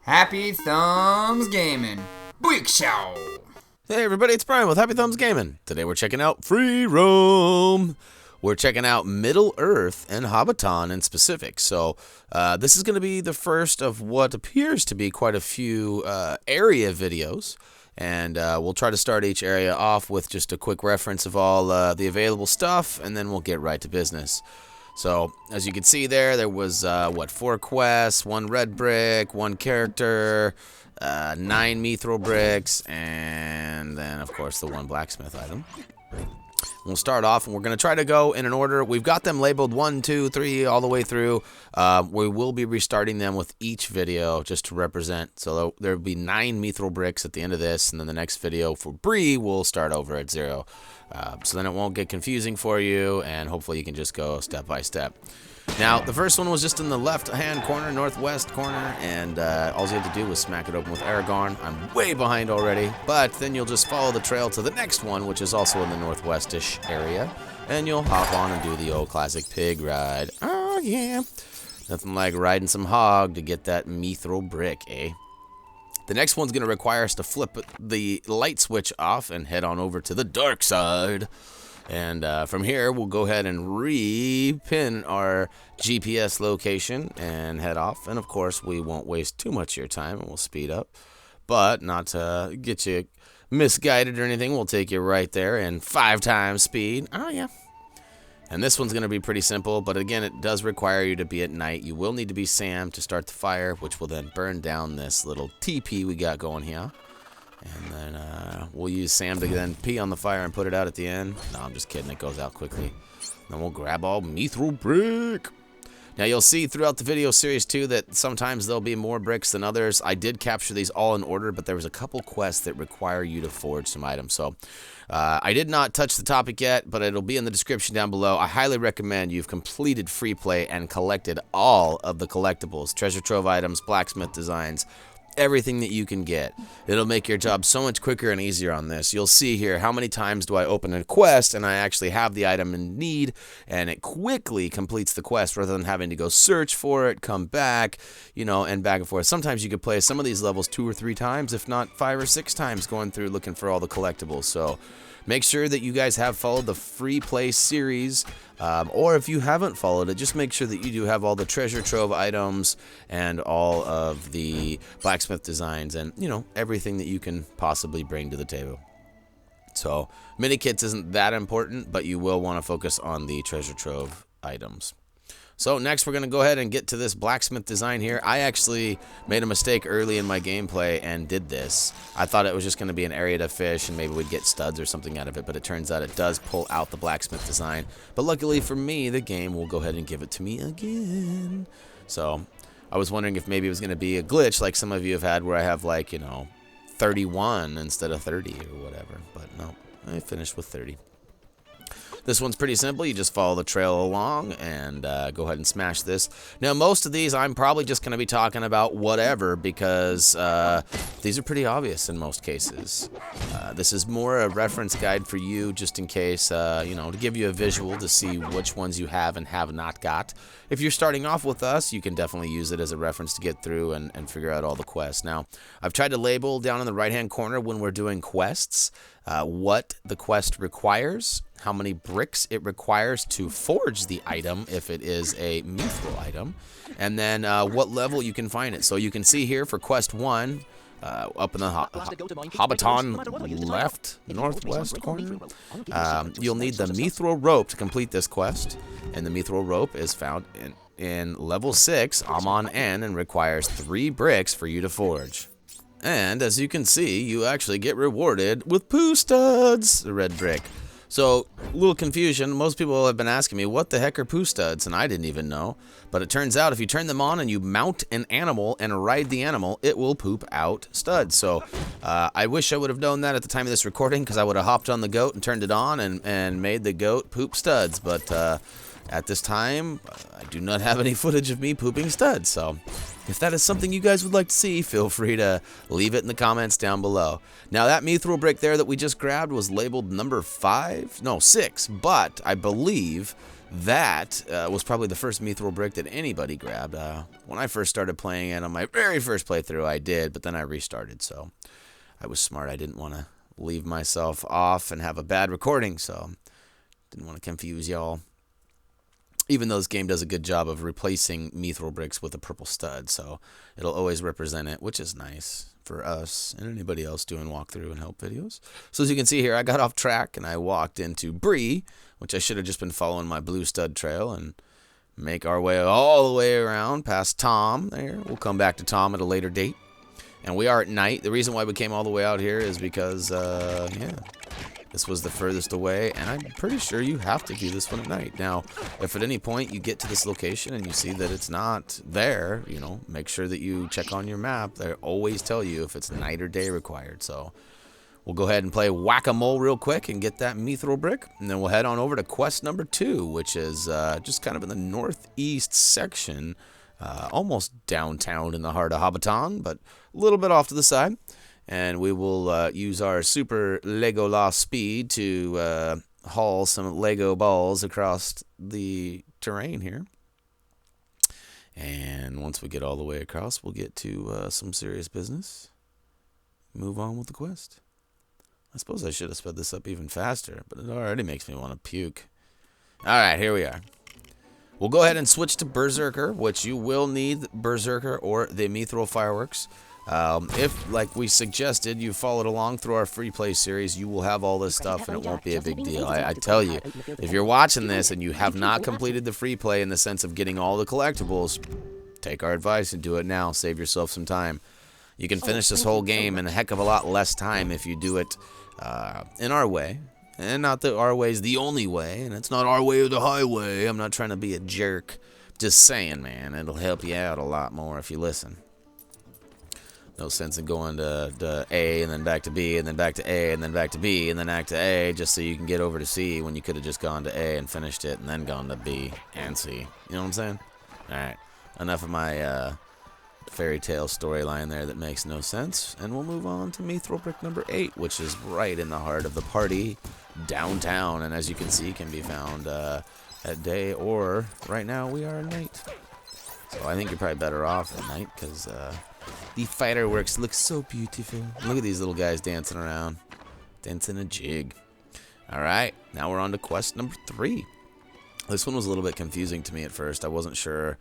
Happy Thumbs Gaming. Brick Show. Hey everybody, it's Brian with Happy Thumbs Gaming. Today we're checking out Free Roam. We're checking out Middle Earth and Hobbiton in specific. So this is going to be the first of what appears to be quite a few area videos. And we'll try to start each area off with just a quick reference of all the available stuff, and then we'll get right to business. So, as you can see there was, 4 quests, 1 red brick, 1 character, 9 Mithril Bricks, and then, of course, the 1 blacksmith item. We'll start off, and we're going to try to go in an order. We've got them labeled 1, 2, 3, all the way through. We will be restarting them with each video just to represent. So there will be 9 Mithril Bricks at the end of this, and then the next video for Bree will start over at 0. So then it won't get confusing for you, and hopefully you can just go step by step. Now, the first one was just in the left-hand corner, northwest corner, and all you have to do was smack it open with Aragorn. I'm way behind already, but then you'll just follow the trail to the next one, which is also in the northwestish area, and you'll hop on and do the old classic pig ride. Oh, yeah. Nothing like riding some hog to get that Mithril Brick, eh? The next one's going to require us to flip the light switch off and head on over to the dark side. And from here, we'll go ahead and re-pin our GPS location and head off. And, of course, we won't waste too much of your time, and we'll speed up. But not to get you misguided or anything, we'll take you right there in 5 times speed. Oh, yeah. And this one's going to be pretty simple, but again, it does require you to be at night. You will need to be Sam to start the fire, which will then burn down this little TP we got going here. And then we'll use Sam to then pee on the fire and put it out at the end. No, I'm just kidding. It goes out quickly. Then we'll grab all Mithril Brick. Now, you'll see throughout the video series, too, that sometimes there'll be more bricks than others. I did capture these all in order, but there was a couple quests that require you to forge some items. So, I did not touch the topic yet, but it'll be in the description down below. I highly recommend you've completed free play and collected all of the collectibles, treasure trove items, Blacksmith Designs, everything that you can get. It'll make your job so much quicker and easier on this. You'll see here how many times do I open a quest and I actually have the item in need, and it quickly completes the quest rather than having to go search for it, come back, you know, and back and forth. Sometimes you could play some of these levels 2 or 3 times, if not 5 or 6 times, going through looking for all the collectibles. So make sure that you guys have followed the free play series, or if you haven't followed it, just make sure that you do have all the treasure trove items and all of the Blacksmith Designs and, you know, everything that you can possibly bring to the table. So mini kits isn't that important, but you will want to focus on the treasure trove items. So next we're going to go ahead and get to this blacksmith design here. I actually made a mistake early in my gameplay and did this. I thought it was just going to be an area to fish and maybe we'd get studs or something out of it, but it turns out it does pull out the blacksmith design. But luckily for me, the game will go ahead and give it to me again. So I was wondering if maybe it was going to be a glitch like some of you have had where I have, like, you know, 31 instead of 30 or whatever. But no, I finished with 30. This one's pretty simple. You just follow the trail along and go ahead and smash this. Now, most of these I'm probably just going to be talking about whatever because these are pretty obvious in most cases. This is more a reference guide for you just in case, you know, to give you a visual to see which ones you have and have not got. If you're starting off with us, you can definitely use it as a reference to get through and figure out all the quests. Now, I've tried to label down in the right-hand corner when we're doing quests what the quest requires, how many bricks it requires to forge the item if it is a mithril item, and then what level you can find it. So you can see here for quest 1, up in the Hobbiton left, northwest corner, you'll need the Mithril Rope to complete this quest, and the Mithril Rope is found in level 6, Amon N, and requires 3 bricks for you to forge. And as you can see, you actually get rewarded with poo studs, the red brick. So, a little confusion. Most people have been asking me, what the heck are poo studs? And I didn't even know. But it turns out if you turn them on and you mount an animal and ride the animal, it will poop out studs. So, I wish I would have known that at the time of this recording because I would have hopped on the goat and turned it on and made the goat poop studs. But at this time, I do not have any footage of me pooping studs. So, if that is something you guys would like to see, feel free to leave it in the comments down below. Now, that mithril brick there that we just grabbed was labeled number 6, but I believe That was probably the first Mithril Brick that anybody grabbed. When I first started playing it on my very first playthrough, I did, but then I restarted, so I was smart. I didn't want to leave myself off and have a bad recording, so didn't want to confuse y'all. Even though this game does a good job of replacing Mithril Bricks with a purple stud, so it'll always represent it, which is nice for us and anybody else doing walkthrough and help videos. So as you can see here, I got off track and I walked into Bree, which I should have just been following my blue stud trail, and make our way all the way around past Tom there. We'll come back to Tom at a later date. And we are at night. The reason why we came all the way out here is because, yeah, this was the furthest away, and I'm pretty sure you have to do this one at night. Now, if at any point you get to this location and you see that it's not there, you know, make sure that you check on your map. They always tell you if it's night or day required. So we'll go ahead and play whack-a-mole real quick and get that Mithril Brick, and then we'll head on over to quest number 2, which is just kind of in the northeast section, almost downtown in the heart of Hobbiton, but a little bit off to the side. And we will use our super Legolas speed to haul some Lego balls across the terrain here. And once we get all the way across, we'll get to some serious business. Move on with the quest. I suppose I should have sped this up even faster, but it already makes me want to puke. Alright, here we are. We'll go ahead and switch to Berserker, which you will need Berserker or the Mithril Fireworks. If, like we suggested, you followed along through our free play series, you will have all this stuff and it won't be a big deal. I tell you, if you're watching this and you have not completed the free play in the sense of getting all the collectibles, take our advice and do it now. Save yourself some time. You can finish this whole game in a heck of a lot less time if you do it in our way. And not that our way is the only way, and it's not our way or the highway. I'm not trying to be a jerk. Just saying, man, it'll help you out a lot more if you listen. No sense in going to A and then back to B and then back to A and then back to B and then back to A just so you can get over to C when you could have just gone to A and finished it and then gone to B and C. You know what I'm saying? Alright, enough of my fairy tale storyline there that makes no sense. And we'll move on to Mithril Brick number 8, which is right in the heart of the party downtown. And as you can see, can be found at day or right now we are at night. So I think you're probably better off at night because the fireworks look so beautiful. Look at these little guys dancing around. Dancing a jig. Alright, now we're on to quest number 3. This one was a little bit confusing to me at first. I wasn't sure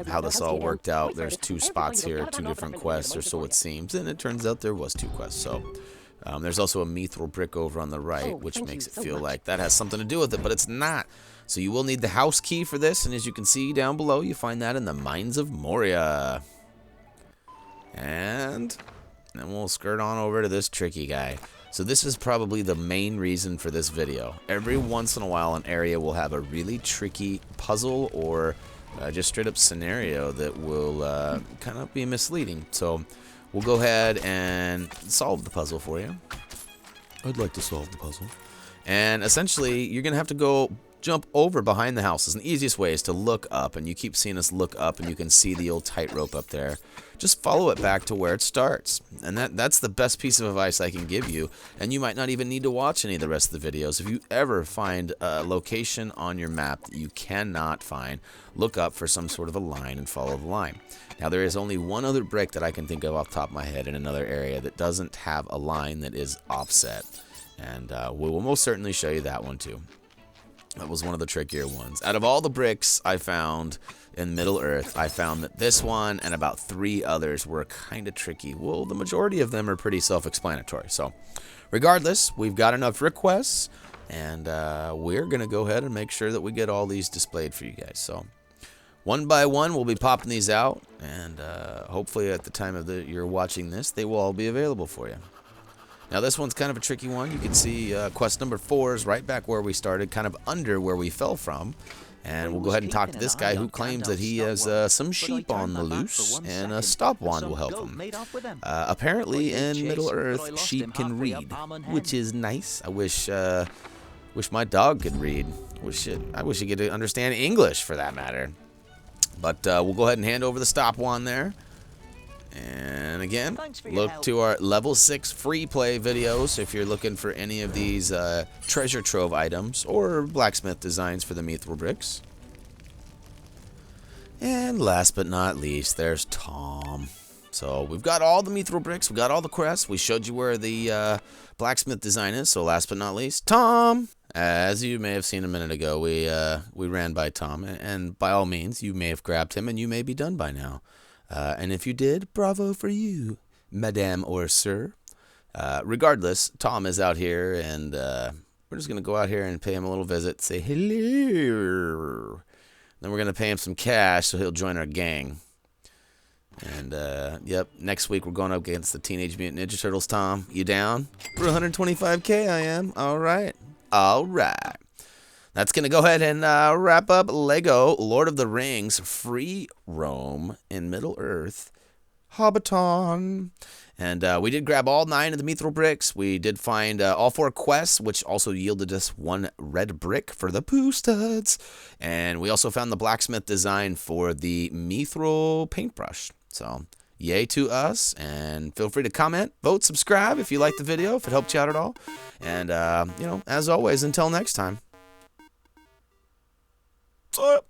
how this all worked out. There's 2 spots here, 2 different quests, or so it seems. And it turns out there was 2 quests. So there's also a Mithril Brick over on the right, which makes it feel like that has something to do with it, but it's not. So you will need the house key for this. And as you can see down below, you find that in the Mines of Moria. And then we'll skirt on over to this tricky guy. So this is probably the main reason for this video. Every once in a while an area will have a really tricky puzzle or just straight up scenario that will kind of be misleading. So we'll go ahead and solve the puzzle for you. I'd like to solve the puzzle. And essentially you're going to have to go jump over behind the houses. And the easiest way is to look up, and you keep seeing us look up and you can see the old tightrope up there. Just follow it back to where it starts. And that's the best piece of advice I can give you. And you might not even need to watch any of the rest of the videos. If you ever find a location on your map that you cannot find, look up for some sort of a line and follow the line. Now there is only one other brick that I can think of off the top of my head in another area that doesn't have a line that is offset. And we will most certainly show you that one too. That was one of the trickier ones. Out of all the bricks I found in Middle Earth, I found that this one and about 3 others were kind of tricky. Well, the majority of them are pretty self-explanatory. So, regardless, we've got enough requests, and we're going to go ahead and make sure that we get all these displayed for you guys. So, one by one, we'll be popping these out, and hopefully at the time of you're watching this, they will all be available for you. Now this one's kind of a tricky one. You can see quest number 4 is right back where we started, kind of under where we fell from. And we'll go ahead and talk to this guy who claims that he has some sheep on the loose, and a stop wand will help him. Apparently in Middle Earth, sheep can read, which is nice. I wish my dog could read. I wish he could understand English for that matter. But we'll go ahead and hand over the stop wand there. And again, look to our level 6 free play videos if you're looking for any of these treasure trove items or blacksmith designs for the Mithril Bricks. And last but not least, there's Tom. So we've got all the Mithril Bricks, we got all the quests, we showed you where the blacksmith design is, so last but not least, Tom! As you may have seen a minute ago, we ran by Tom, and by all means, you may have grabbed him, and you may be done by now. And if you did, bravo for you, madame or sir. Regardless, Tom is out here, and we're just going to go out here and pay him a little visit, say hello. Then we're going to pay him some cash so he'll join our gang. And, yep, next week we're going up against the Teenage Mutant Ninja Turtles, Tom. You down? For 125K I am. All right. All right. That's going to go ahead and wrap up LEGO Lord of the Rings Free Roam in Middle-earth, Hobbiton. And we did grab all 9 of the Mithril Bricks. We did find all 4 quests, which also yielded us 1 red brick for the poo studs. And we also found the Blacksmith design for the Mithril paintbrush. So, yay to us, and feel free to comment, vote, subscribe if you liked the video, if it helped you out at all. And, you know, as always, until next time. See ya.